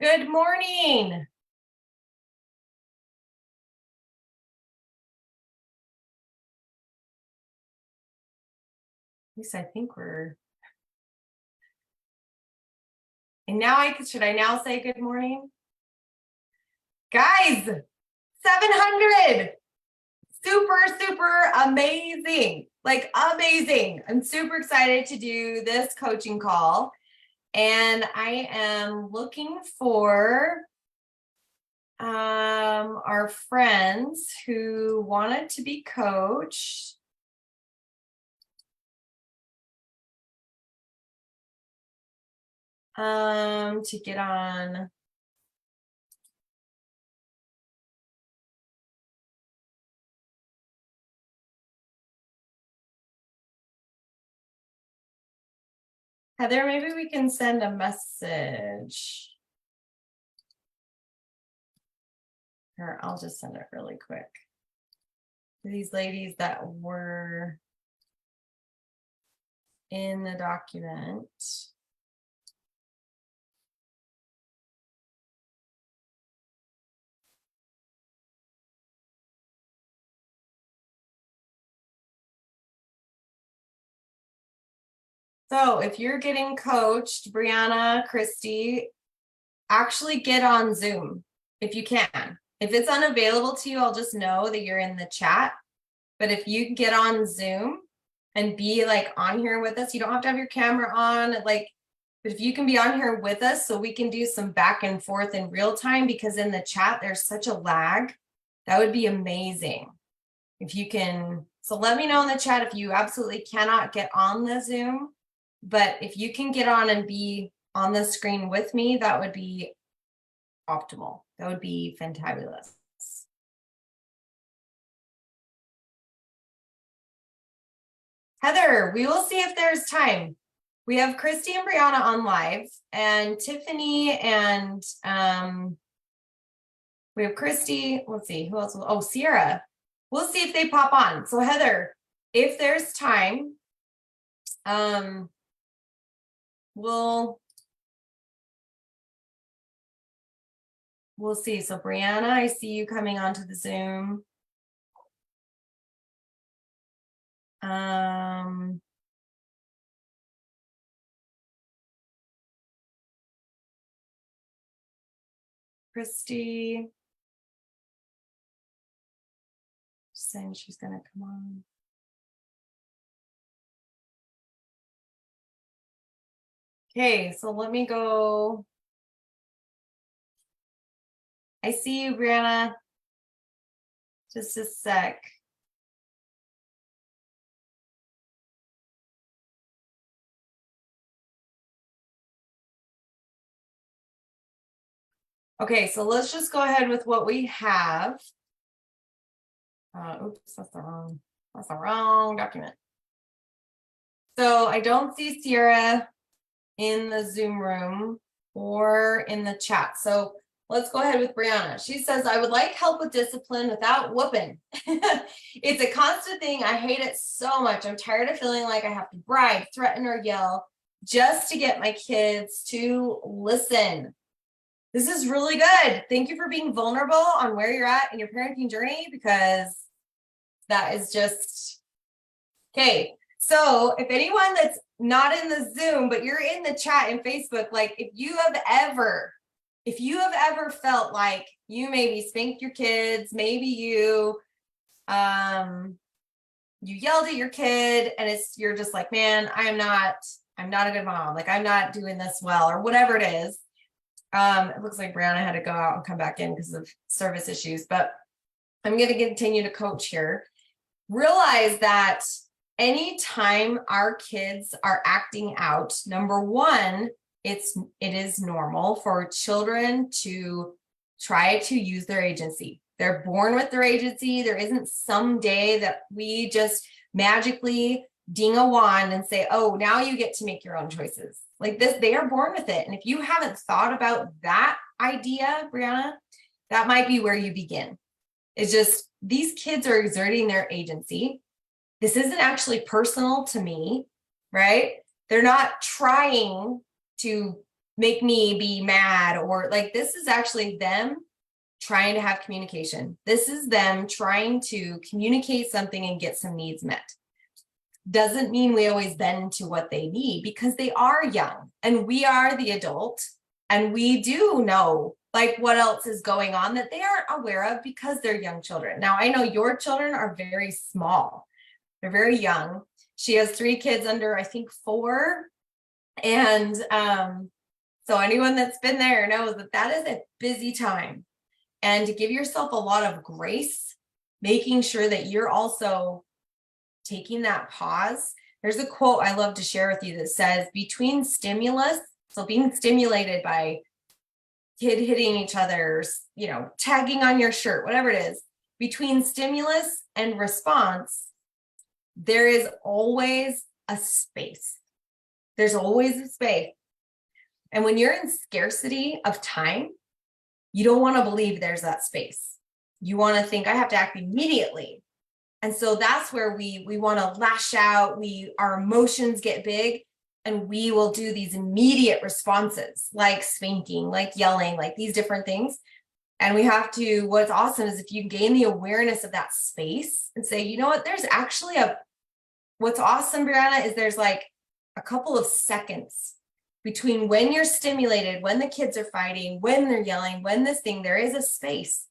Good morning. At least I think we're. And now should I now say good morning? Guys, 700. Super amazing. Like amazing. I'm super excited to do this coaching call. And I am looking for our friends who wanted to be coached. To get on. Heather, maybe we can send a message. Or I'll just send it really quick. These ladies that were in the document. So if you're getting coached, Brianna, Christy, actually get on Zoom if you can. If it's unavailable to you, I'll just know that you're in the chat. But if you get on Zoom and be like on here with us, you don't have to have your camera on. Like, but if you can be on here with us so we can do some back and forth in real time, because in the chat, there's such a lag. That would be amazing. If you can, so let me know in the chat if you absolutely cannot get on the Zoom. But if you can get on and be on the screen with me, that would be optimal. That would be fantabulous. Heather, we will see if there's time. We have Christy and Brianna on live, and Tiffany, and we have Christy. Let's see, who else? Oh, Sierra. We'll see if they pop on. So Heather, if there's time, we'll see. So Brianna, I see you coming onto the Zoom. Christy, saying she's gonna come on. Okay, so let me go. I see you, Brianna. Just a sec. Okay, so let's just go ahead with what we have. Oops, that's the wrong document. So I don't see Sierra in the Zoom room or in the chat. So let's go ahead with Brianna. She says, I would like help with discipline without whooping. It's a constant thing. I hate it so much. I'm tired of feeling like I have to bribe, threaten, or yell just to get my kids to listen. This is really good. Thank you for being vulnerable on where you're at in your parenting journey, because that is just, okay. So if anyone that's not in the Zoom, but you're in the chat in Facebook, like if you have ever felt like you maybe spanked your kids, maybe you yelled at your kid and you're just like, man, I'm not a good mom. Like I'm not doing this well, or whatever it is. It looks like Brianna had to go out and come back in because of service issues, but I'm going to continue to coach here. Realize that anytime our kids are acting out, number one, it is normal for children to try to use their agency. They're born with their agency. There isn't some day that we just magically ding a wand and say, oh, now you get to make your own choices. Like this, they are born with it. And if you haven't thought about that idea, Brianna, that might be where you begin. It's just, these kids are exerting their agency. This isn't actually personal to me, right? They're not trying to make me be mad, or like, this is actually them trying to have communication. This is them trying to communicate something and get some needs met. Doesn't mean we always bend to what they need, because they are young and we are the adult, and we do know like what else is going on that they aren't aware of because they're young children. Now, I know your children are very small. They're very young. She has 3 kids under, I think, 4. And so anyone that's been there knows that that is a busy time. And to give yourself a lot of grace, making sure that you're also taking that pause. There's a quote I love to share with you that says, between stimulus, so being stimulated by kid hitting each other, you know, tagging on your shirt, whatever it is, between stimulus and response, there is always a space. There's always a space. And when you're in scarcity of time, you don't want to believe there's that space. You want to think, I have to act immediately. And so that's where we want to lash out. Our emotions get big, and we will do these immediate responses, like spanking, like yelling, like these different things. And we have to, what's awesome is if you gain the awareness of that space and say, you know what, there's actually what's awesome, Brianna, is there's like a couple of seconds between when you're stimulated, when the kids are fighting, when they're yelling, when this thing, there is a space.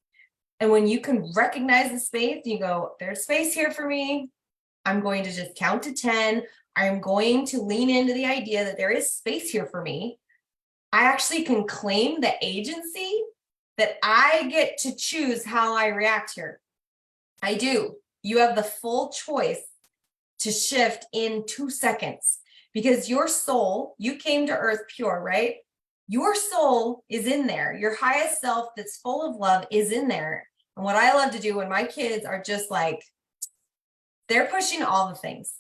And when you can recognize the space, you go, there's space here for me. I'm going to just count to 10. I'm going to lean into the idea that there is space here for me. I actually can claim the agency that I get to choose how I react here. I do. You have the full choice to shift in 2 seconds, because your soul, you came to earth pure, right? Your soul is in there. Your highest self that's full of love is in there. And what I love to do when my kids are just like, they're pushing all the things,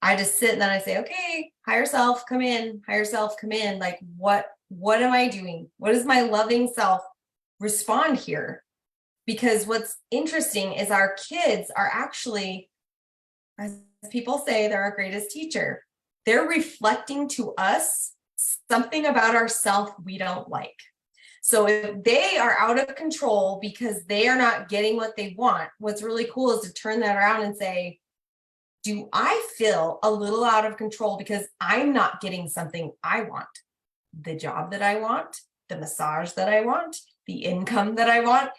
I just sit and then I say, okay, higher self, come in, higher self, come in. Like, what am I doing? What does my loving self respond here? Because what's interesting is our kids are actually, as people say, they're our greatest teacher. They're reflecting to us something about ourselves we don't like. So if they are out of control because they are not getting what they want, what's really cool is to turn that around and say, do I feel a little out of control because I'm not getting something I want? The job that I want, the massage that I want, the income that I want.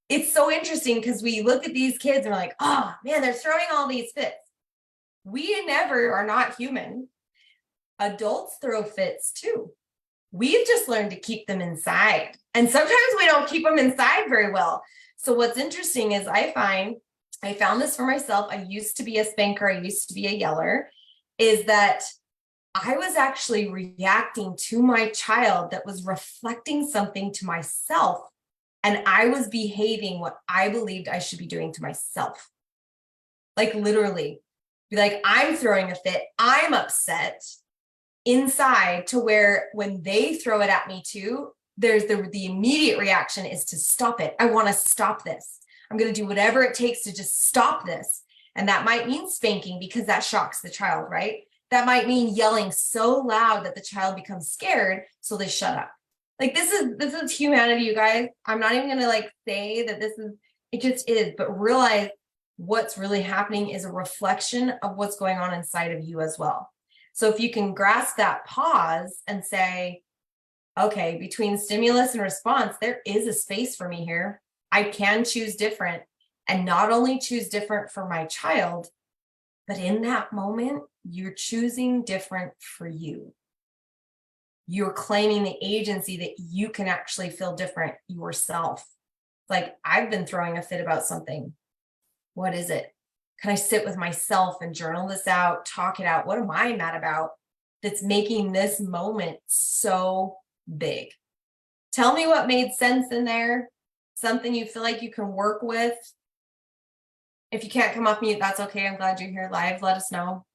It's so interesting because we look at these kids and we're like, oh man, they're throwing all these fits. We never are not human. Adults throw fits too. We've just learned to keep them inside. And sometimes we don't keep them inside very well. So what's interesting is I found this for myself. I used to be a spanker. I used to be a yeller, is that I was actually reacting to my child that was reflecting something to myself. And I was behaving what I believed I should be doing to myself. Like literally, be like, I'm throwing a fit. I'm upset inside, to where when they throw it at me too, there's the immediate reaction is to stop it. I want to stop this. I'm going to do whatever it takes to just stop this. And that might mean spanking because that shocks the child, right? That might mean yelling so loud that the child becomes scared, so they shut up. Like this is humanity, you guys. I'm not even going to like say that it just is, but realize what's really happening is a reflection of what's going on inside of you as well. So if you can grasp that pause and say, okay, between stimulus and response, there is a space for me here. I can choose different, and not only choose different for my child, but in that moment, you're choosing different for you. You're claiming the agency that you can actually feel different yourself. Like, I've been throwing a fit about something. What is it? Can I sit with myself and journal this out, talk it out? What am I mad about that's making this moment so big? Tell me what made sense in there. Something you feel like you can work with. If you can't come off mute, that's okay. I'm glad you're here live. Let us know.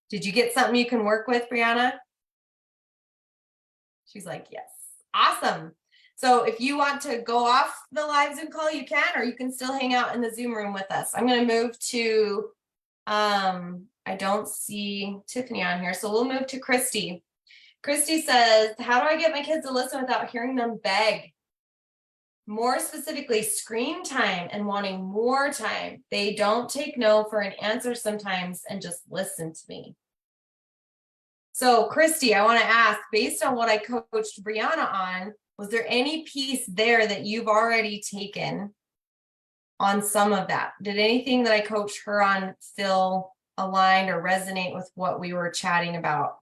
Did you get something you can work with, Brianna? She's like, yes. Awesome. So if you want to go off the live Zoom call, you can, or you can still hang out in the Zoom room with us. I'm going to move to, I don't see Tiffany on here. So we'll move to Christy. Christy says, how do I get my kids to listen without hearing them beg? More specifically, screen time and wanting more time. They don't take no for an answer sometimes and just listen to me. So Christy, I want to ask, based on what I coached Brianna on, was there any piece there that you've already taken on some of that? Did anything that I coached her on feel aligned or resonate with what we were chatting about?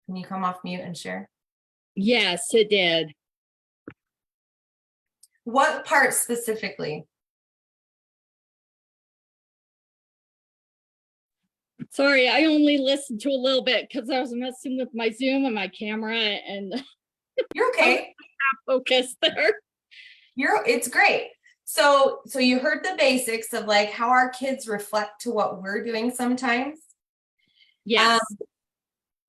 Can you come off mute and share? Yes, it did. What part specifically? Sorry, I only listened to a little bit because I was messing with my Zoom and my camera, and You're okay. Focus there. It's great. So you heard the basics of like how our kids reflect to what we're doing sometimes. Yes.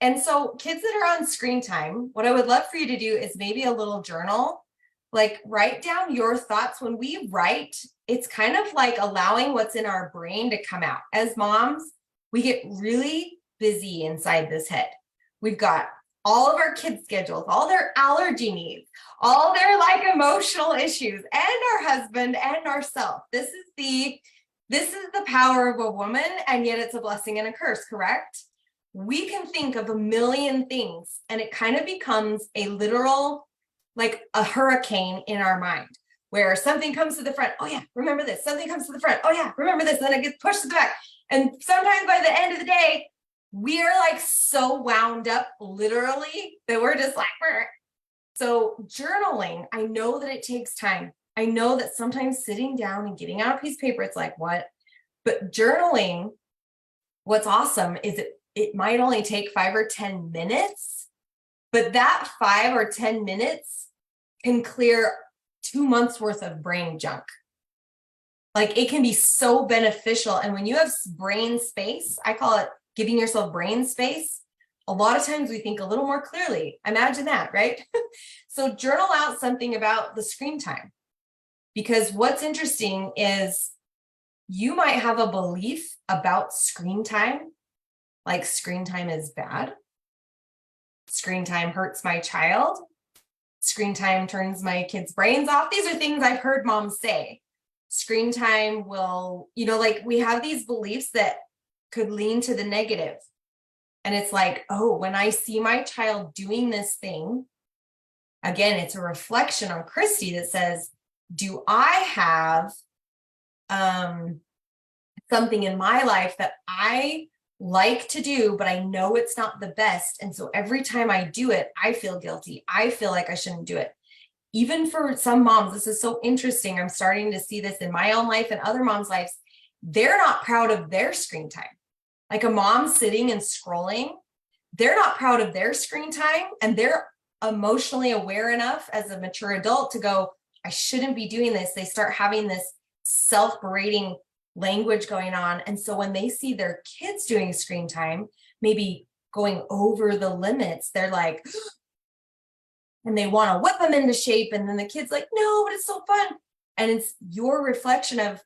And so kids that are on screen time, what I would love for you to do is maybe a little journal, like write down your thoughts. When we write, it's kind of like allowing what's in our brain to come out. As moms, we get really busy inside this head. We've got all of our kids' schedules, all their allergy needs, all their like emotional issues, and our husband and ourselves. This is the power of a woman, and yet it's a blessing and a curse, correct? We can think of a million things, and it kind of becomes a literal, like a hurricane in our mind, where something comes to the front. Oh yeah, remember this. Something comes to the front. Oh yeah, remember this. And then it gets pushed to the back. And sometimes by the end of the day, we are like so wound up literally that we're just like, Burr. So journaling, I know that it takes time. I know that sometimes sitting down and getting out a piece of paper, it's like, what? But journaling, what's awesome is it might only take 5 or 10 minutes, but that 5 or 10 minutes can clear 2 months worth of brain junk. Like it can be so beneficial. And when you have brain space, I call it giving yourself brain space. A lot of times we think a little more clearly. Imagine that, right? So journal out something about the screen time, because what's interesting is you might have a belief about screen time, like screen time is bad. Screen time hurts my child. Screen time turns my kids' brains off. These are things I've heard moms say. Screen time will, like we have these beliefs that could lean to the negative. And it's like, oh, when I see my child doing this thing, again, it's a reflection on Christy that says, do I have something in my life that I like to do, but I know it's not the best. And so every time I do it, I feel guilty. I feel like I shouldn't do it. Even for some moms, this is so interesting. I'm starting to see this in my own life and other moms' lives. They're not proud of their screen time. Like a mom sitting and scrolling, they're not proud of their screen time, and they're emotionally aware enough as a mature adult to go, I shouldn't be doing this. They start having this self-berating language going on. And so when they see their kids doing screen time, maybe going over the limits, they're like, and they want to whip them into shape. And then the kid's like, no, but it's so fun. And it's your reflection of,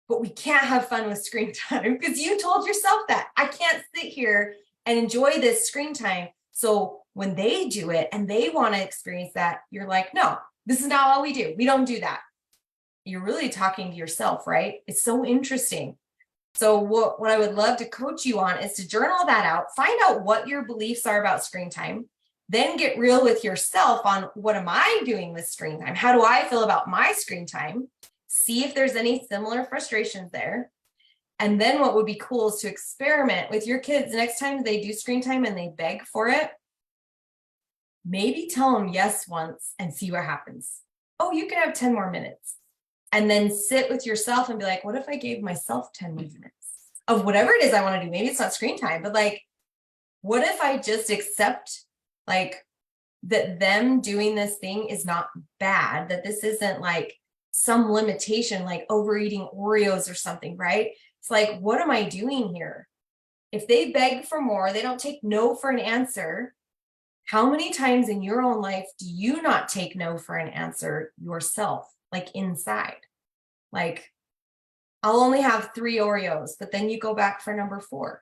but we can't have fun with screen time because you told yourself that I can't sit here and enjoy this screen time. So when they do it and they want to experience that, you're like, no, this is not what we do. We don't do that. You're really talking to yourself, right? It's so interesting. So what I would love to coach you on is to journal that out, find out what your beliefs are about screen time, then get real with yourself on what am I doing with screen time? How do I feel about my screen time? See if there's any similar frustrations there. And then what would be cool is to experiment with your kids next time they do screen time and they beg for it. Maybe tell them yes once and see what happens. Oh, you can have 10 more minutes. And then sit with yourself and be like, what if I gave myself 10 minutes of whatever it is I want to do? Maybe it's not screen time, but like, what if I just accept like that them doing this thing is not bad, that this isn't like some limitation, like overeating Oreos or something, right? It's like, what am I doing here? If they beg for more, they don't take no for an answer. How many times in your own life do you not take no for an answer yourself, like inside? Like, I'll only have 3 Oreos, but then you go back for number 4.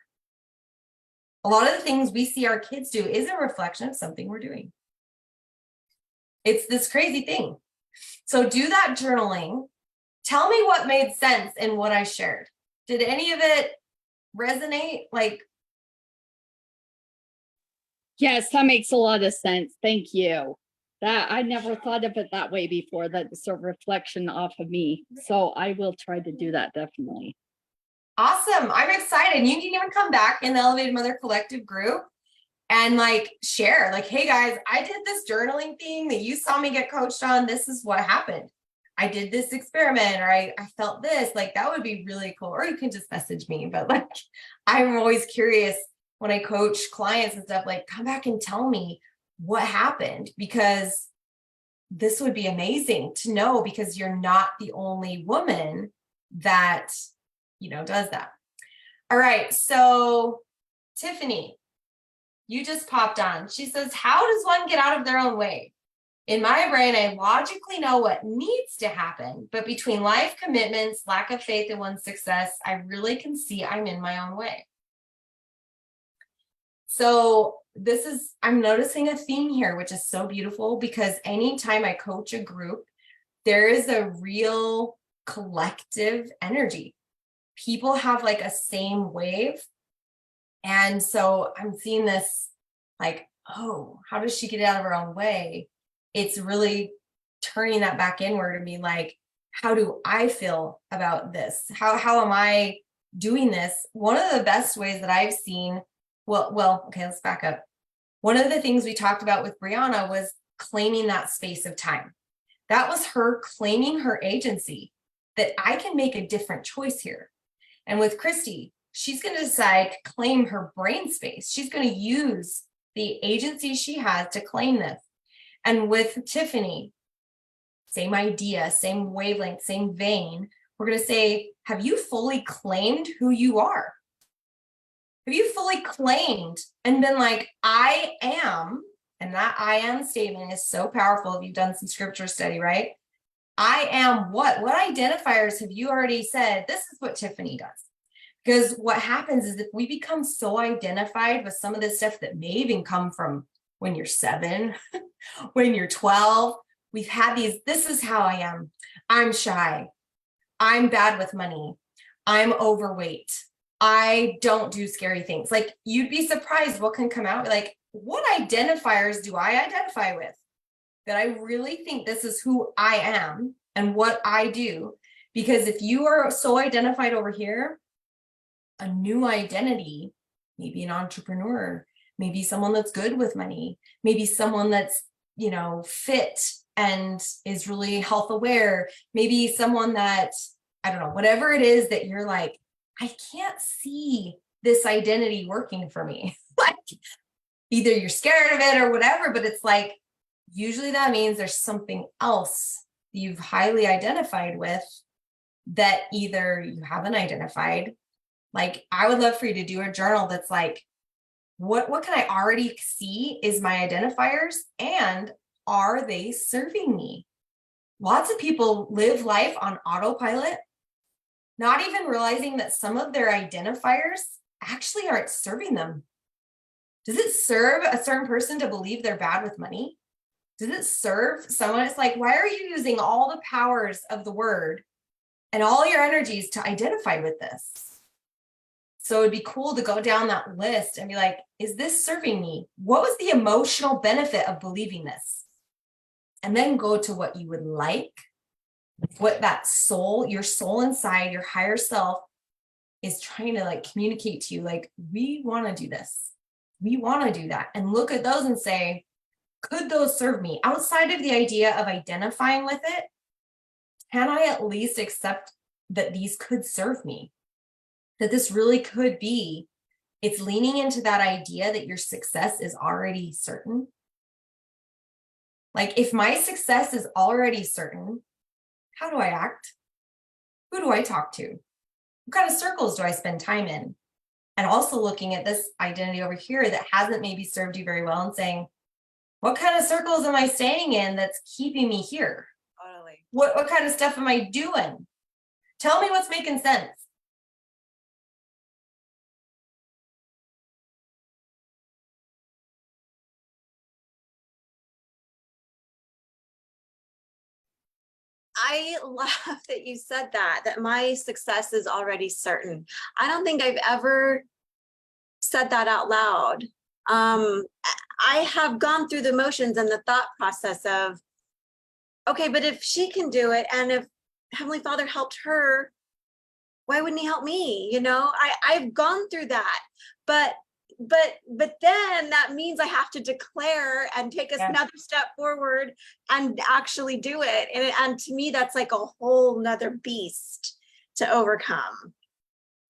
A lot of the things we see our kids do is a reflection of something we're doing. It's this crazy thing. So do that journaling. Tell me what made sense in what I shared. Did any of it resonate? Like, Yes, that makes a lot of sense. Thank you. That I never thought of it that way before, that it's a reflection off of me. So I will try to do that definitely. awesome. I'm excited. You can even come back in the Elevated Mother Collective group and like share, like, hey guys, I did this journaling thing that you saw me get coached on. This is what happened. I did this experiment, or I felt this. Like, that would be really cool. Or you can just message me. But like, I'm always curious when I coach clients and stuff, like, come back and tell me what happened, because this would be amazing to know, because you're not the only woman that, does that. All right. So Tiffany, you just popped on. She says, how does one get out of their own way? In my brain, I logically know what needs to happen, but between life commitments, lack of faith in one's success, I really can see I'm in my own way. So I'm noticing a theme here, which is so beautiful, because anytime I coach a group, there is a real collective energy. People have like a same wave. And so I'm seeing this like, oh, how does she get out of her own way? It's really turning that back inward and be like, how do I feel about this? How am I doing this? One of the best ways that I've seen, okay, let's back up. One of the things we talked about with Brianna was claiming that space of time. That was her claiming her agency, that I can make a different choice here. And with Christy, she's going to decide to claim her brain space. She's going to use the agency she has to claim this. And with Tiffany, same idea, same wavelength, same vein. We're going to say, have you fully claimed who you are? Have you fully claimed and been like, I am, and that I am statement is so powerful if you've done some scripture study, right? I am what? What identifiers have you already said? This is what Tiffany does. Because what happens is if we become so identified with some of this stuff that may even come from when you're 7, when you're 12, we've had this is how I am. I'm shy. I'm bad with money. I'm overweight. I don't do scary things. Like, you'd be surprised what can come out. Like, what identifiers do I identify with? That I really think this is who I am and what I do. Because if you are so identified over here, a new identity, maybe an entrepreneur, maybe someone that's good with money, maybe someone that's, fit and is really health aware, maybe someone that, I don't know, whatever it is that you're like, I can't see this identity working for me. Like, either you're scared of it or whatever, but it's like, usually that means there's something else you've highly identified with that either you haven't identified. Like, I would love for you to do a journal that's like, what can I already see is my identifiers, and are they serving me? Lots of people live life on autopilot, not even realizing that some of their identifiers actually aren't serving them. Does it serve a certain person to believe they're bad with money? Does it serve someone? It's like, why are you using all the powers of the word and all your energies to identify with this? So it'd be cool to go down that list and be like, is this serving me? What was the emotional benefit of believing this? And then go to what you would like, what that soul, your soul inside, your higher self is trying to like communicate to you. Like, we want to do this. We want to do that. And look at those and say, could those serve me? Outside of the idea of identifying with it, can I at least accept that these could serve me? That this really could be, it's leaning into that idea that your success is already certain. Like, if my success is already certain, how do I act? Who do I talk to? What kind of circles do I spend time in? And also looking at this identity over here that hasn't maybe served you very well and saying, What kind of circles am I staying in that's keeping me here? Totally. What kind of stuff am I doing? Tell me what's making sense. I love that you said that my success is already certain. I don't think I've ever said that out loud. I have gone through the motions and the thought process of, okay, but if she can do it, and if Heavenly Father helped her, why wouldn't he help me? I've gone through that, but then that means I have to declare and take another step forward and actually do it. And to me, that's like a whole nother beast to overcome.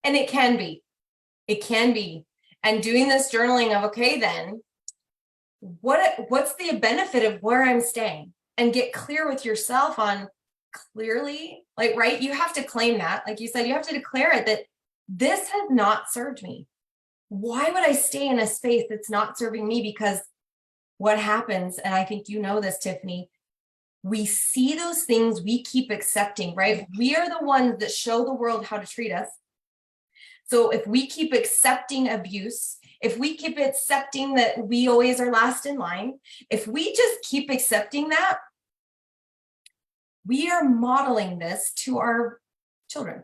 And it can be. And doing this journaling of, okay, then what's the benefit of where I'm staying? And get clear with yourself on clearly, like, right, you have to claim that, like you said, you have to declare it, that this has not served me. Why would I stay in a space that's not serving me? Because what happens, and I think you know this, Tiffany, we see those things, we keep accepting, right? We are the ones that show the world how to treat us. So if we keep accepting abuse, if we keep accepting that we always are last in line, if we just keep accepting that, we are modeling this to our children.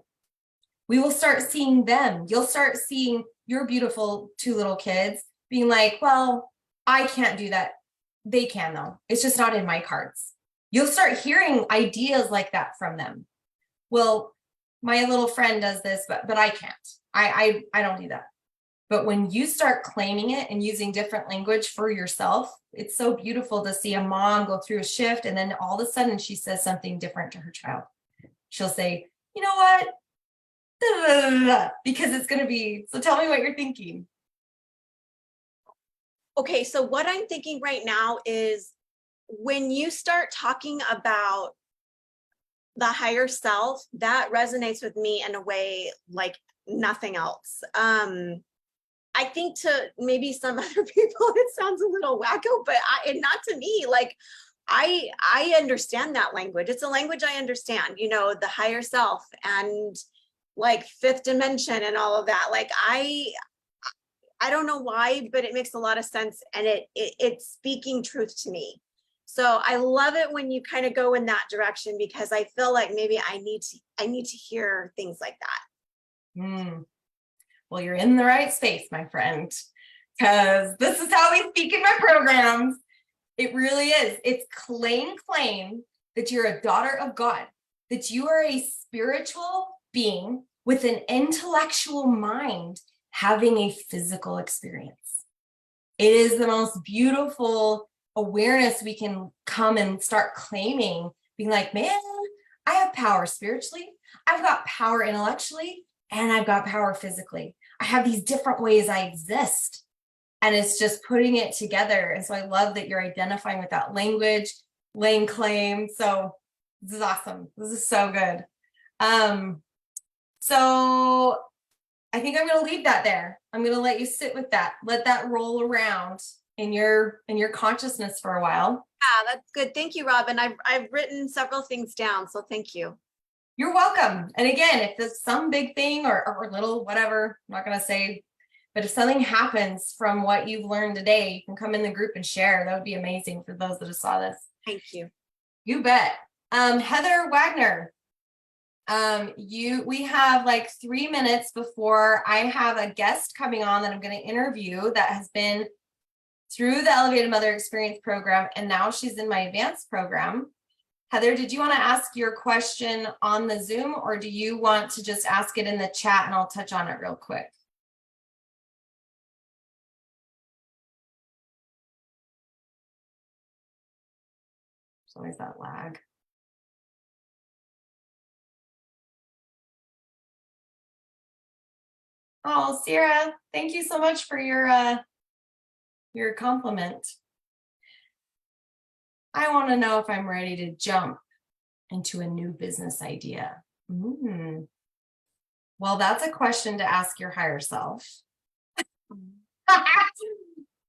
We will start seeing them. You'll start seeing your beautiful 2 little kids being like, well, I can't do that. They can though. It's just not in my cards. You'll start hearing ideas like that from them. Well, my little friend does this, but I can't. I don't do that. But when you start claiming it and using different language for yourself, it's so beautiful to see a mom go through a shift, and then all of a sudden she says something different to her child. She'll say, you know what? Because it's going to be, so tell me what you're thinking. Okay, so what I'm thinking right now is when you start talking about the higher self, that resonates with me in a way like nothing else. I think to maybe some other people, it sounds a little wacko, but not to me. Like, I understand that language. It's a language I understand, the higher self and like 5th dimension and all of that. Like, I don't know why, but it makes a lot of sense, and it's speaking truth to me. So I love it when you kind of go in that direction, because I feel like maybe I need to hear things like that. Well, you're in the right space, my friend, because this is how we speak in my programs. It really is. It's claim that you're a daughter of God, that you are a spiritual being with an intellectual mind having a physical experience. It is the most beautiful awareness we can come and start claiming, being like, man, I have power spiritually, I've got power intellectually, and I've got power physically. I have these different ways I exist. And it's just putting it together. And so I love that you're identifying with that language, laying claim. So this is awesome. This is so good. So I think I'm going to leave that there. I'm going to let you sit with that. Let that roll around in your consciousness for a while. Yeah, that's good. Thank you, Robin. I've written several things down, so thank you. You're welcome. And again, if there's some big thing or little, whatever, I'm not going to say, but if something happens from what you've learned today, you can come in the group and share. That would be amazing for those that have saw this. Thank you. You bet. Heather Wagner, we have like 3 minutes before I have a guest coming on that I'm going to interview that has been through the Elevated Mother Experience program, and now she's in my advanced program. Heather, did you want to ask your question on the Zoom, or do you want to just ask it in the chat and I'll touch on it real quick? There's always that lag. Oh, Sierra, thank you so much for your compliment. I want to know if I'm ready to jump into a new business idea. Well, that's a question to ask your higher self.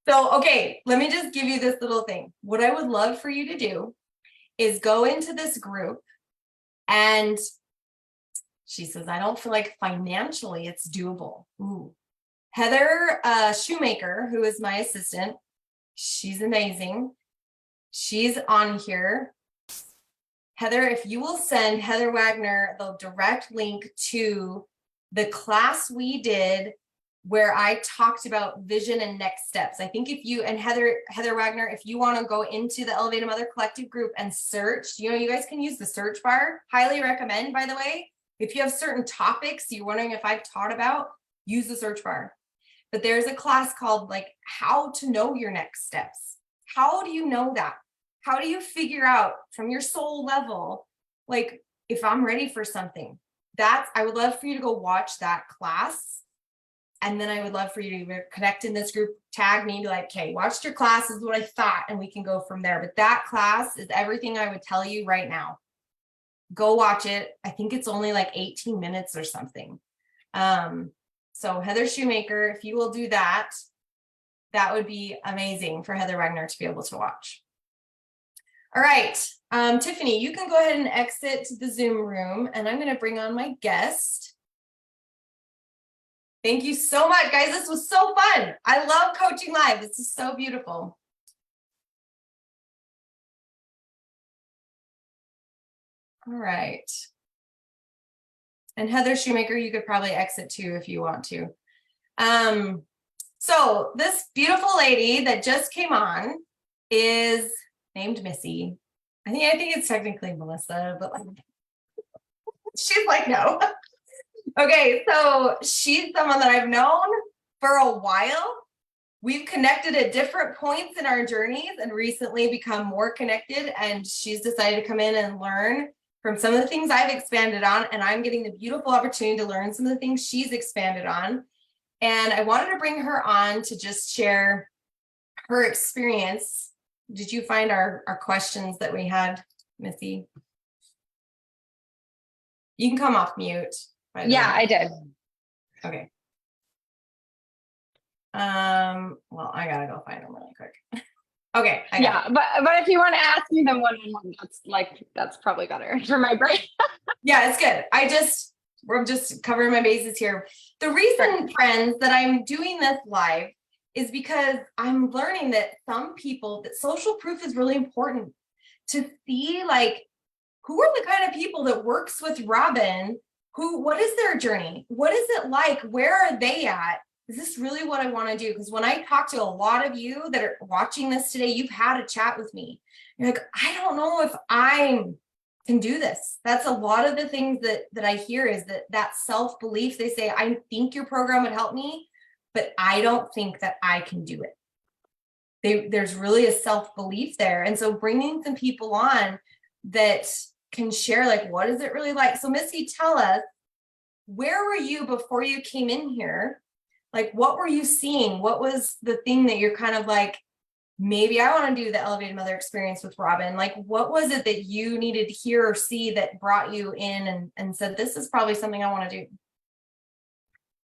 So, okay, let me just give you this little thing. What I would love for you to do is go into this group, and she says, I don't feel like financially it's doable. Ooh. Heather Shoemaker, who is my assistant, she's amazing. She's on here. Heather, if you will send Heather Wagner the direct link to the class we did where I talked about vision and next steps. I think if you, and Heather Wagner, if you want to go into the Elevated Mother Collective group and search, you guys can use the search bar. Highly recommend, by the way. If you have certain topics you're wondering if I've taught about, use the search bar. But there's a class called like how to know your next steps. How do you know that? How do you figure out from your soul level, like if I'm ready for something? I would love for you to go watch that class. And then I would love for you to connect in this group, tag me, be like, okay, watched your class, is what I thought, and we can go from there. But that class is everything I would tell you right now. Go watch it. I think it's only like 18 minutes or something. So Heather Shoemaker, if you will do that, that would be amazing for Heather Wagner to be able to watch. All right, Tiffany, you can go ahead and exit the Zoom room, and I'm going to bring on my guest. Thank you so much, guys. This was so fun. I love coaching live. This is so beautiful. All right. And Heather Shoemaker, you could probably exit too if you want to. So this beautiful lady that just came on is named Missy. I think it's technically Melissa, but like, she's like, no. Okay, so she's someone that I've known for a while. We've connected at different points in our journeys and recently become more connected, and she's decided to come in and learn from some of the things I've expanded on, and I'm getting the beautiful opportunity to learn some of the things she's expanded on. And I wanted to bring her on to just share her experience. Did you find our questions that we had, Missy? You can come off mute. Yeah, I did. Okay. Well, I gotta go find them really quick. Okay. Yeah, but if you want to ask me them one-on-one, that's probably better for my brain. Yeah, it's good. We're just covering my bases here. The reason, friends, that I'm doing this live is because I'm learning that some people, that social proof is really important to see, like, who are the kind of people that works with Robin? What is their journey? What is it like? Where are they at? Is this really what I want to do? Because when I talk to a lot of you that are watching this today, you've had a chat with me. You're like, I don't know if I can do this. That's a lot of the things that I hear is that self-belief. They say, I think your program would help me, but I don't think that I can do it. There's really a self-belief there. And so bringing some people on that can share, like, what is it really like? So Missy, tell us, where were you before you came in here? Like, what were you seeing? What was the thing that you're kind of like, maybe I want to do the Elevated Mother experience with Robin? Like, what was it that you needed to hear or see that brought you in and said, this is probably something I want to do?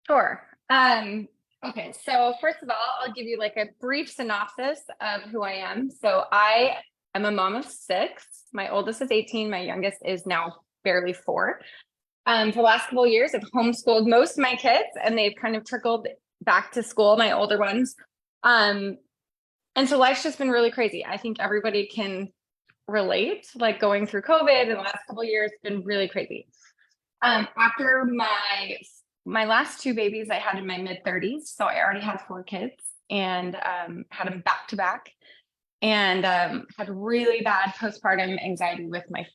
Sure. Okay, so first of all, I'll give you like a brief synopsis of who I am. So I am a mom of 6. My oldest is 18. My youngest is now barely 4. For the last couple of years, I've homeschooled most of my kids, and they've kind of trickled back to school, my older ones. And so life's just been really crazy. I think everybody can relate, like going through COVID in the last couple of years, been really crazy. After my last 2 babies I had in my mid-30s, so I already had 4 kids and had them back to back, and had really bad postpartum anxiety with my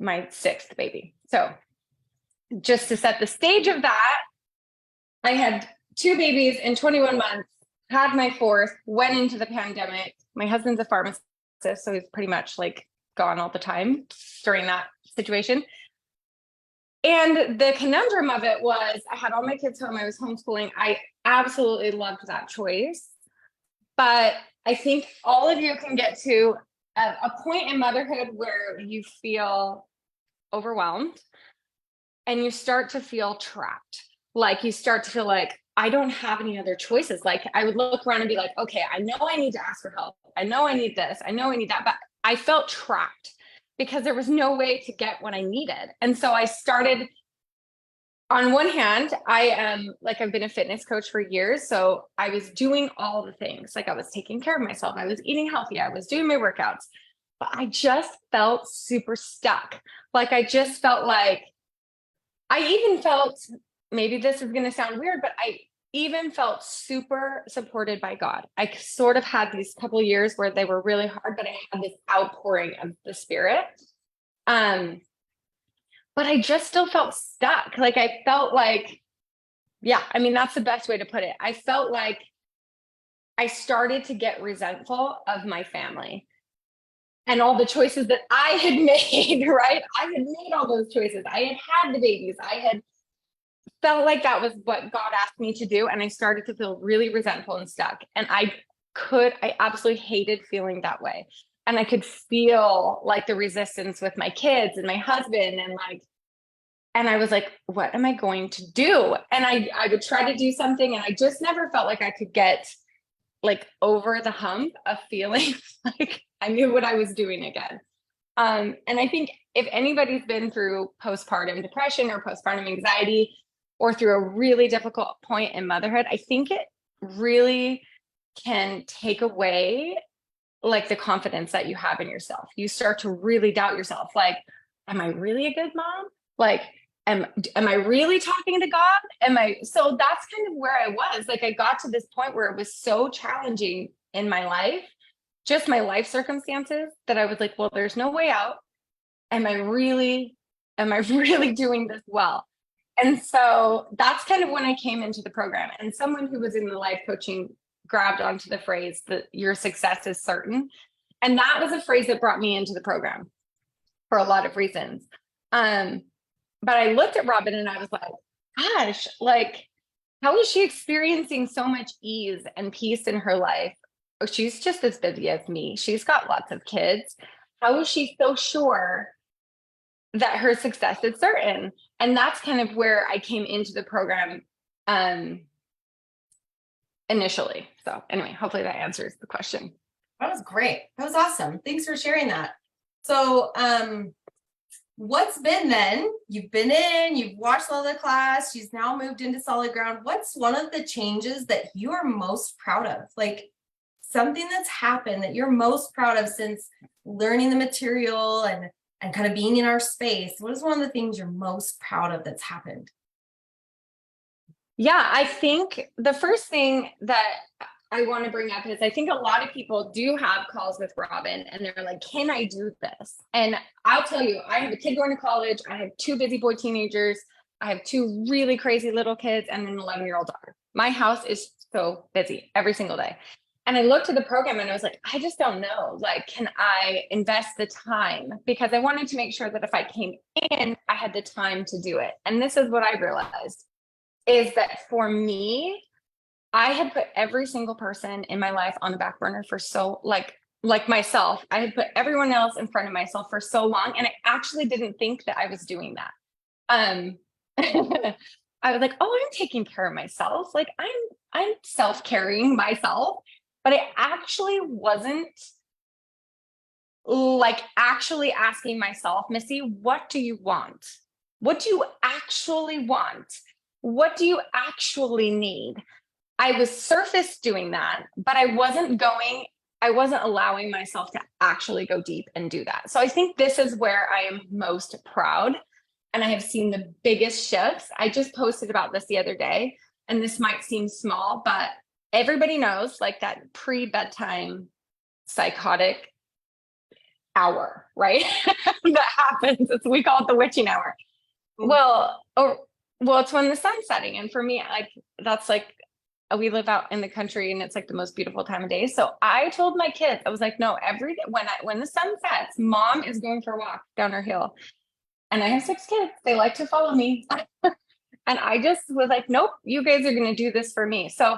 6th baby. So just to set the stage of that, I had 2 babies in 21 months, had my 4th, went into the pandemic. My husband's a pharmacist, so he's pretty much like gone all the time during that situation. And the conundrum of it was I had all my kids home. I was homeschooling. I absolutely loved that choice. But I think all of you can get to a point in motherhood where you feel overwhelmed and you start to feel trapped. Like you start to feel like, I don't have any other choices. Like I would look around and be like, okay, I know I need to ask for help. I know I need this. I know I need that. But I felt trapped because there was no way to get what I needed. And so I started, on one hand, I am like, I've been a fitness coach for years. So I was doing all the things. Like I was taking care of myself. I was eating healthy. I was doing my workouts, but I just felt super stuck. Like I just felt like, I even felt, maybe this is going to sound weird, but I even felt super supported by God. I sort of had these couple years where they were really hard, but I had this outpouring of the Spirit. But I just still felt stuck. Like I felt like, yeah, I mean, that's the best way to put it. I felt like I started to get resentful of my family and all the choices that I had made, right? I had made all those choices. I had the babies. I had felt like that was what God asked me to do. And I started to feel really resentful and stuck. And I absolutely hated feeling that way. And I could feel like the resistance with my kids and my husband and I was like, what am I going to do? And I would try to do something and I just never felt like I could get like over the hump of feeling like I knew what I was doing again. And I think if anybody's been through postpartum depression or postpartum anxiety or through a really difficult point in motherhood, I think it really can take away like the confidence that you have in yourself. You start to really doubt yourself. Like, am I really a good mom? Like, am I really talking to God? So that's kind of where I was. Like, I got to this point where it was so challenging in my life, just my life circumstances, that I was like, well, there's no way out. Am I really doing this well? And so that's kind of when I came into the program. And someone who was in the life coaching grabbed onto the phrase that your success is certain. And that was a phrase that brought me into the program for a lot of reasons. But I looked at Robin and I was like, gosh, like, how is she experiencing so much ease and peace in her life? Oh, she's just as busy as me. She's got lots of kids. How is she so sure that her success is certain? And that's kind of where I came into the program initially. So anyway, hopefully that answers the question. That was great. That was awesome. Thanks for sharing that. So, what's been then? You've been in, you've watched all the class, she's now moved into solid ground. What's one of the changes that you are most proud of? Like something that's happened that you're most proud of since learning the material and kind of being in our space. What is one of the things you're most proud of that's happened? Yeah, I think the first thing that I want to bring up is I think a lot of people do have calls with Robin and they're like, can I do this? And I'll tell you, I have a kid going to college. I have 2 busy boy teenagers. I have 2 really crazy little kids and an 11-year-old daughter. My house is so busy every single day. And I looked at the program and I was like, I just don't know. Like, can I invest the time? Because I wanted to make sure that if I came in, I had the time to do it. And this is what I realized is that for me, I had put every single person in my life on the back burner for so like myself. I had put everyone else in front of myself for so long. And I actually didn't think that I was doing that. I was like, oh, I'm taking care of myself. Like I'm self-caring myself, but I actually wasn't like actually asking myself, Missy, what do you want? What do you actually want? What do you actually need? I was surface doing that, but I wasn't allowing myself to actually go deep and do that. So I think this is where I am most proud. And I have seen the biggest shifts. I just posted about this the other day, and this might seem small, but everybody knows like that pre-bedtime psychotic hour, right? That happens. We call it the witching hour. Well, it's when the sun's setting. And for me, like, that's like, we live out in the country and it's like the most beautiful time of day. So I told my kids, I was like, no, every day when the sun sets, mom is going for a walk down our hill. And I have 6 kids. They like to follow me. And I just was like, nope, you guys are going to do this for me. So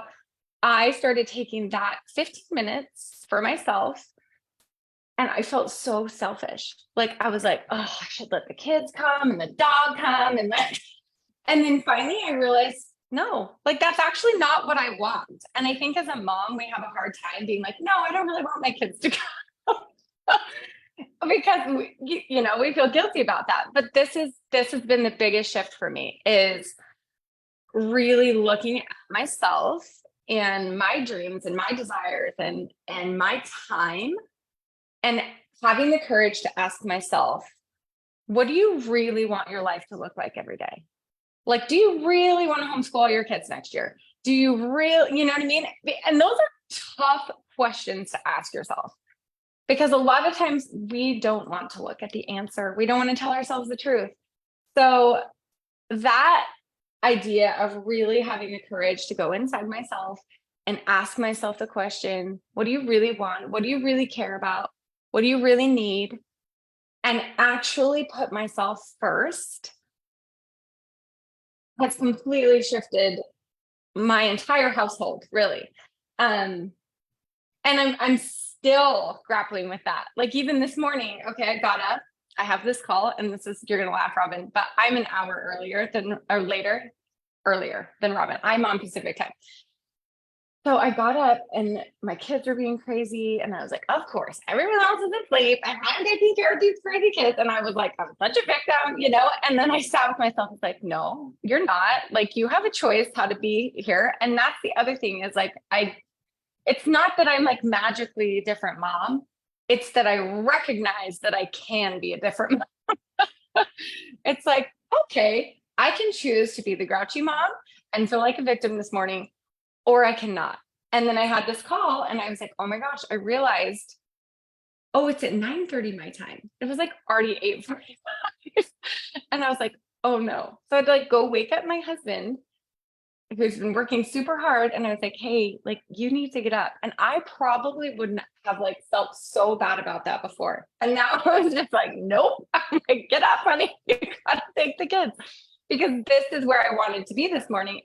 I started taking that 15 minutes for myself. And I felt so selfish. Like, I was like, oh, I should let the kids come and the dog come. And then finally I realized, no, like that's actually not what I want. And I think as a mom, we have a hard time being like, no, I don't really want my kids to go. Because we feel guilty about that. But this has been the biggest shift for me, is really looking at myself and my dreams and my desires and my time, and having the courage to ask myself, what do you really want your life to look like every day? Like, do you really want to homeschool all your kids next year? Do you really, you know what I mean? And those are tough questions to ask yourself, because a lot of times we don't want to look at the answer. We don't want to tell ourselves the truth. So that idea of really having the courage to go inside myself and ask myself the question, what do you really want? What do you really care about? What do you really need? And actually put myself first has completely shifted my entire household, really. And I'm still grappling with that. Like even this morning, okay, I got up, I have this call, and you're gonna laugh, Robin, but I'm an hour earlier than Robin. I'm on Pacific time. So I got up and my kids were being crazy. And I was like, of course, everyone else is asleep. And I'm taking care of these crazy kids. And I was like, I'm such a victim, And then I sat with myself, it's like, no, you're not. Like, you have a choice how to be here. And that's the other thing, is like, it's not that I'm like magically a different mom. It's that I recognize that I can be a different mom. It's like, okay, I can choose to be the grouchy mom and feel like a victim this morning, or I cannot. And then I had this call and I was like, oh my gosh, I realized, oh, it's at 9:30 my time. It was like already 8:45. And I was like, oh no. So I'd like go wake up my husband, who's been working super hard. And I was like, hey, like, you need to get up. And I probably wouldn't have like felt so bad about that before. And now I was just like, nope, I'm like, get up, honey. You gotta take the kids. Because this is where I wanted to be this morning.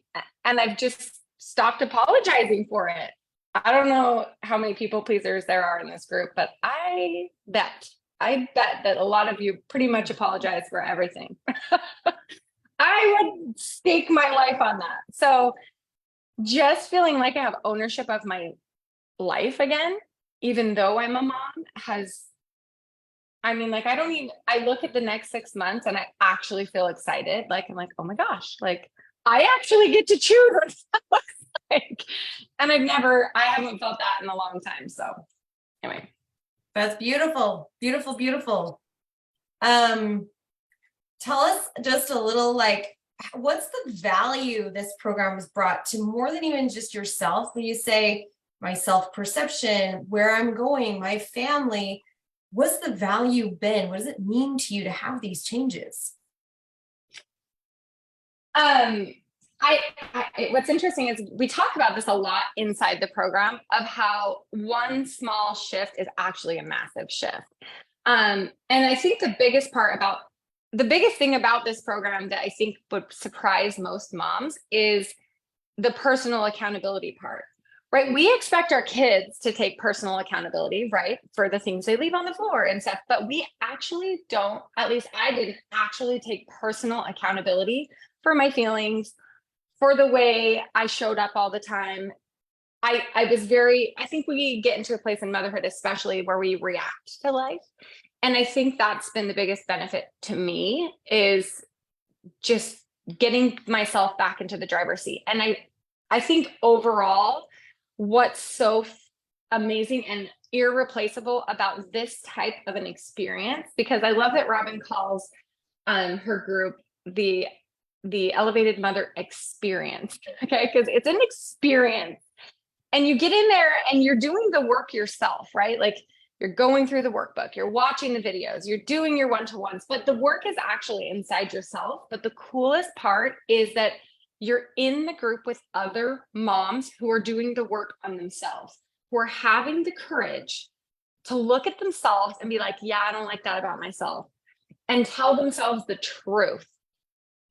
And I've just stopped apologizing for it. I don't know how many people pleasers there are in this group, but I bet that a lot of you pretty much apologize for everything. I would stake my life on that. So just feeling like I have ownership of my life again, even though I'm a mom, I look at the next 6 months and I actually feel excited. Like, I'm like, oh my gosh, like I actually get to choose what that looks like. And I haven't felt that in a long time. So anyway. That's beautiful. Beautiful, beautiful. Tell us just a little, like, what's the value this program has brought to more than even just yourself? When you say my self-perception, where I'm going, my family, what's the value been? What does it mean to you to have these changes? What's interesting is we talk about this a lot inside the program, of how one small shift is actually a massive shift. And I think the biggest thing about this program that I think would surprise most moms is the personal accountability part, right? We expect our kids to take personal accountability, right, for the things they leave on the floor and stuff, but we actually don't, at least I didn't actually take personal accountability for my feelings, for the way I showed up all the time. I think we get into a place in motherhood, especially, where we react to life. And I think that's been the biggest benefit to me, is just getting myself back into the driver's seat. And I think overall, what's so amazing and irreplaceable about this type of an experience, because I love that Robin calls her group the Elevated Mother Experience, okay? Because it's an experience. And you get in there and you're doing the work yourself, right? Like, you're going through the workbook, you're watching the videos, you're doing your one-to-ones, but the work is actually inside yourself. But the coolest part is that you're in the group with other moms who are doing the work on themselves, who are having the courage to look at themselves and be like, yeah, I don't like that about myself, and tell themselves the truth.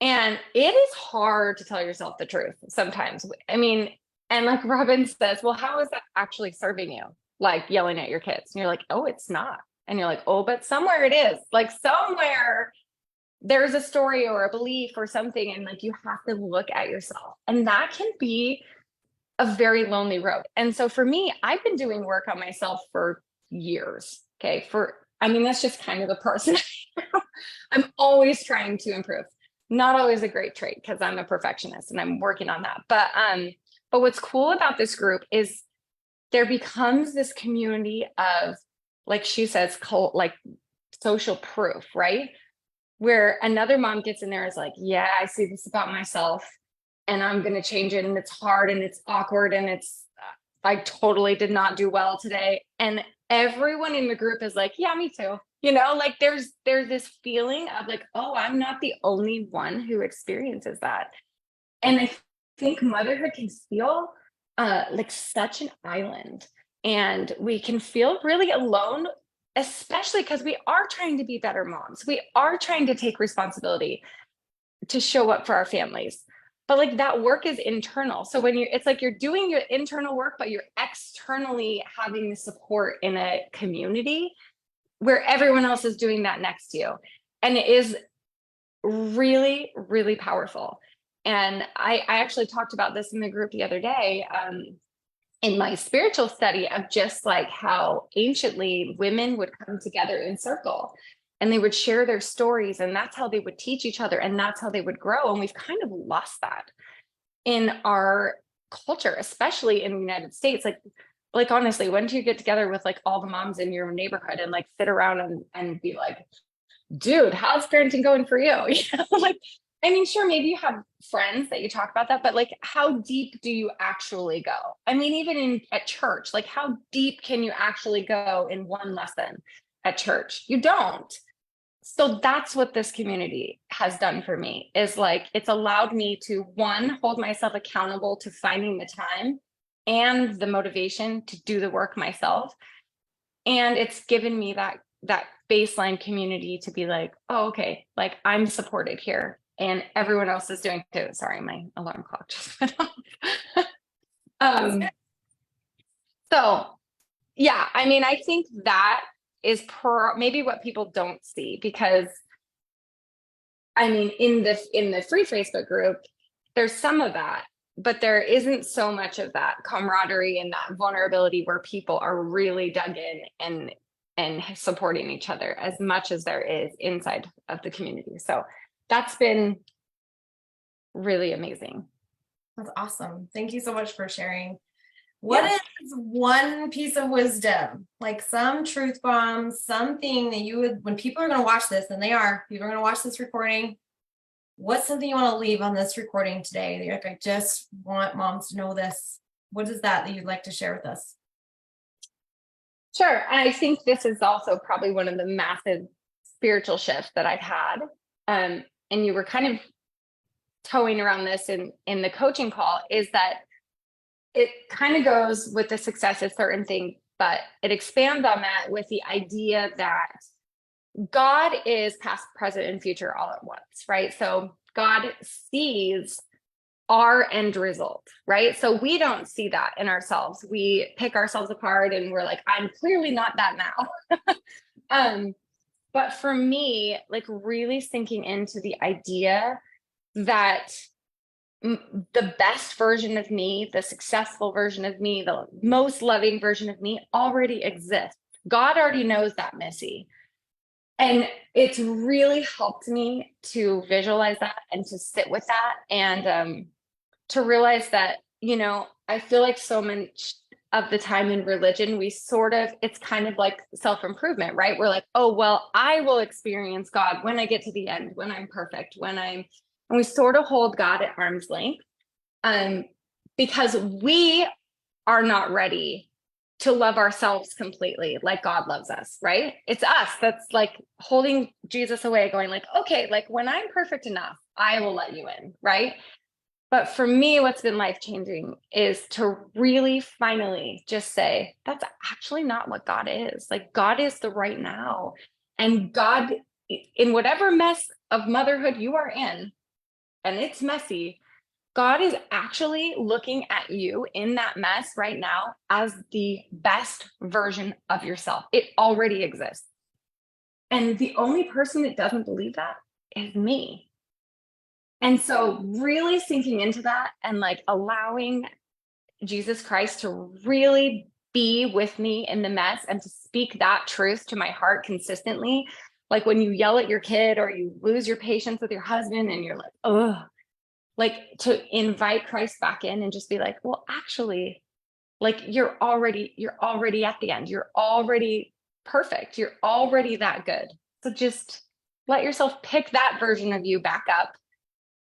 And it is hard to tell yourself the truth sometimes. I mean, and like Robin says, well, how is that actually serving you? Like yelling at your kids. And you're like, oh, it's not. And you're like, oh, but somewhere it is. Like somewhere there's a story or a belief or something, and like you have to look at yourself, and that can be a very lonely road. And so for me, I've been doing work on myself for years. Okay. I mean, that's just kind of the person I am. I'm always trying to improve. Not always a great trait because I'm a perfectionist and I'm working on that. But what's cool about this group is there becomes this community of, like she says, like social proof, right? Where another mom gets in there is like, yeah, I see this about myself and I'm going to change it. And it's hard and it's awkward and I totally did not do well today. And everyone in the group is like, yeah, me too. You know, like there's this feeling of like, oh, I'm not the only one who experiences that. And I think motherhood can feel like such an island, and we can feel really alone, especially because we are trying to be better moms. We are trying to take responsibility to show up for our families. But like that work is internal. So when it's like you're doing your internal work, but you're externally having the support in a community where everyone else is doing that next to you. And it is really, really powerful. And I actually talked about this in the group the other day in my spiritual study of just like how anciently women would come together in circle and they would share their stories, and that's how they would teach each other, and that's how they would grow. And we've kind of lost that in our culture, especially in the United States. Like honestly, when do you get together with like all the moms in your neighborhood and like sit around and be like, dude, how's parenting going for you? You know, like, I mean, sure, maybe you have friends that you talk about that, but like, how deep do you actually go? I mean, even at church, like how deep can you actually go in one lesson at church? You don't. So that's what this community has done for me, is like, it's allowed me to, one, hold myself accountable to finding the time and the motivation to do the work myself. And it's given me that baseline community to be like, oh, okay, like I'm supported here and everyone else is doing too. Sorry, my alarm clock just went off. So yeah, I mean, I think that is maybe what people don't see, because I mean, in the free Facebook group, there's some of that, but there isn't so much of that camaraderie and that vulnerability where people are really dug in and supporting each other as much as there is inside of the community. So that's been really amazing. That's awesome. Thank you so much for sharing. What is one piece of wisdom, like some truth bomb, something that you would, when people are going to watch this, and people are going to watch this recording, what's something you want to leave on this recording today? That you're like, I just want moms to know this. What is that you'd like to share with us? Sure. And I think this is also probably one of the massive spiritual shifts that I've had. And you were kind of towing around this in the coaching call, is that it kind of goes with the success of certain things, but it expands on that with the idea that God is past, present, and future all at once, right? So God sees our end result, right? So we don't see that in ourselves. We pick ourselves apart and we're like, I'm clearly not that now. But for me, like really sinking into the idea that the best version of me, the successful version of me, the most loving version of me already exists. God already knows that, Missy. And it's really helped me to visualize that and to sit with that, and to realize that, you know, I feel like so much of the time in religion, it's kind of like self-improvement, right? We're like, oh, well, I will experience God when I get to the end, when I'm perfect, and we sort of hold God at arm's length, because we are not ready to love ourselves completely like God loves us, right? It's us that's like holding Jesus away, going like, okay, like when I'm perfect enough, I will let you in, right? But for me, what's been life-changing is to really finally just say, that's actually not what God is. Like God is the right now. And God, in whatever mess of motherhood you are in, and it's messy, God is actually looking at you in that mess right now as the best version of yourself. It already exists. And the only person that doesn't believe that is me. And so really sinking into that and like allowing Jesus Christ to really be with me in the mess and to speak that truth to my heart consistently. Like when you yell at your kid or you lose your patience with your husband and you're like, oh, like to invite Christ back in and just be like, well, actually, like you're already at the end. You're already perfect. You're already that good. So just let yourself pick that version of you back up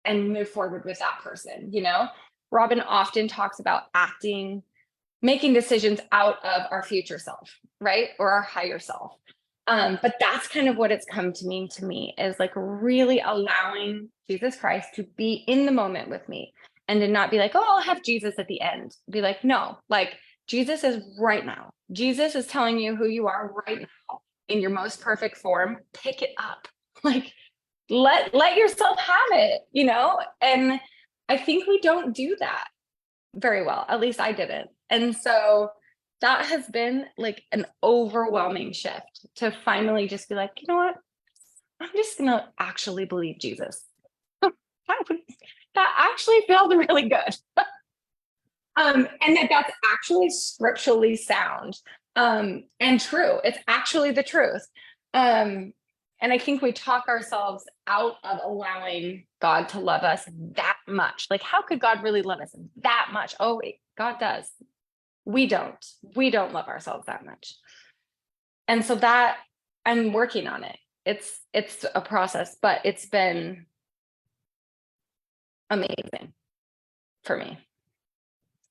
and move forward with that person. You know, Robin often talks about making decisions out of our future self, right? Or our higher self. But that's kind of what it's come to mean to me is like really allowing Jesus Christ to be in the moment with me and to not be like, oh, I'll have Jesus at the end. Be like, no, like Jesus is right now. Jesus is telling you who you are right now in your most perfect form. Pick it up. Like let yourself have it, you know? And I think we don't do that very well. At least I didn't. And so that has been like an overwhelming shift to finally just be like, you know what? I'm just going to actually believe Jesus. That actually feels really good. And that's actually scripturally sound and true. It's actually the truth. And I think we talk ourselves out of allowing God to love us that much. Like, how could God really love us that much? Oh, wait, God does. We don't love ourselves that much. And so that I'm working on it. It's a process, but it's been amazing for me.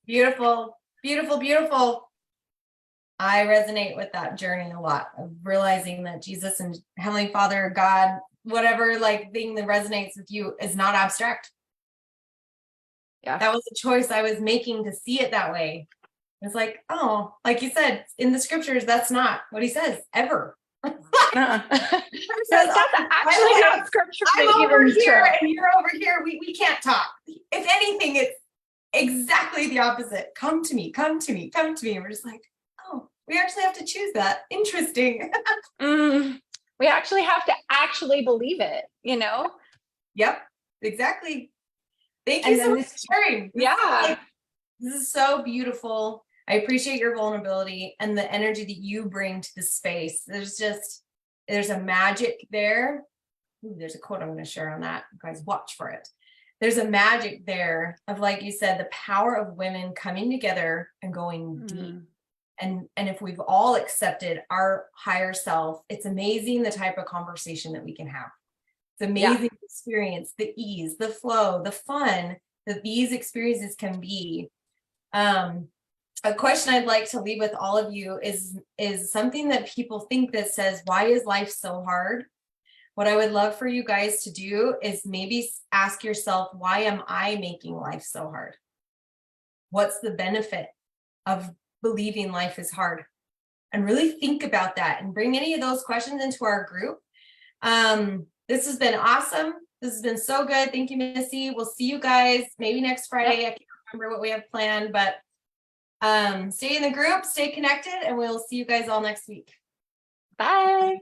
Beautiful, beautiful, beautiful. I resonate with that journey a lot of realizing that Jesus and Heavenly Father, God, whatever like thing that resonates with you is not abstract. Yeah. That was a choice I was making to see it that way. It's like, oh, like you said, in the scriptures, that's not what he says ever. That's Says, actually not scripture. I'm over here and you're over here. We can't talk. If anything, it's exactly the opposite. Come to me, come to me, come to me. We're just like, oh, we actually have to choose that. Interesting. We actually have to actually believe it, you know? Yep, exactly. Thank you so much for sharing. This is so beautiful. I appreciate your vulnerability and the energy that you bring to the space. There's a magic there. Ooh, there's a quote I'm going to share on that. You guys watch for it. There's a magic there of, like you said, the power of women coming together and going deep. And if we've all accepted our higher self, it's amazing the type of conversation that we can have. It's amazing experience, the ease, the flow, the fun that these experiences can be. A question I'd like to leave with all of you is something that people think that says, why is life so hard? What I would love for you guys to do is maybe ask yourself, why am I making life so hard? What's the benefit of believing life is hard? And really think about that and bring any of those questions into our group. This has been awesome. This has been so good. Thank you, Missy. We'll see you guys maybe next Friday. I can't remember what we have planned, but stay in the group, stay connected, and we'll see you guys all next week. Bye.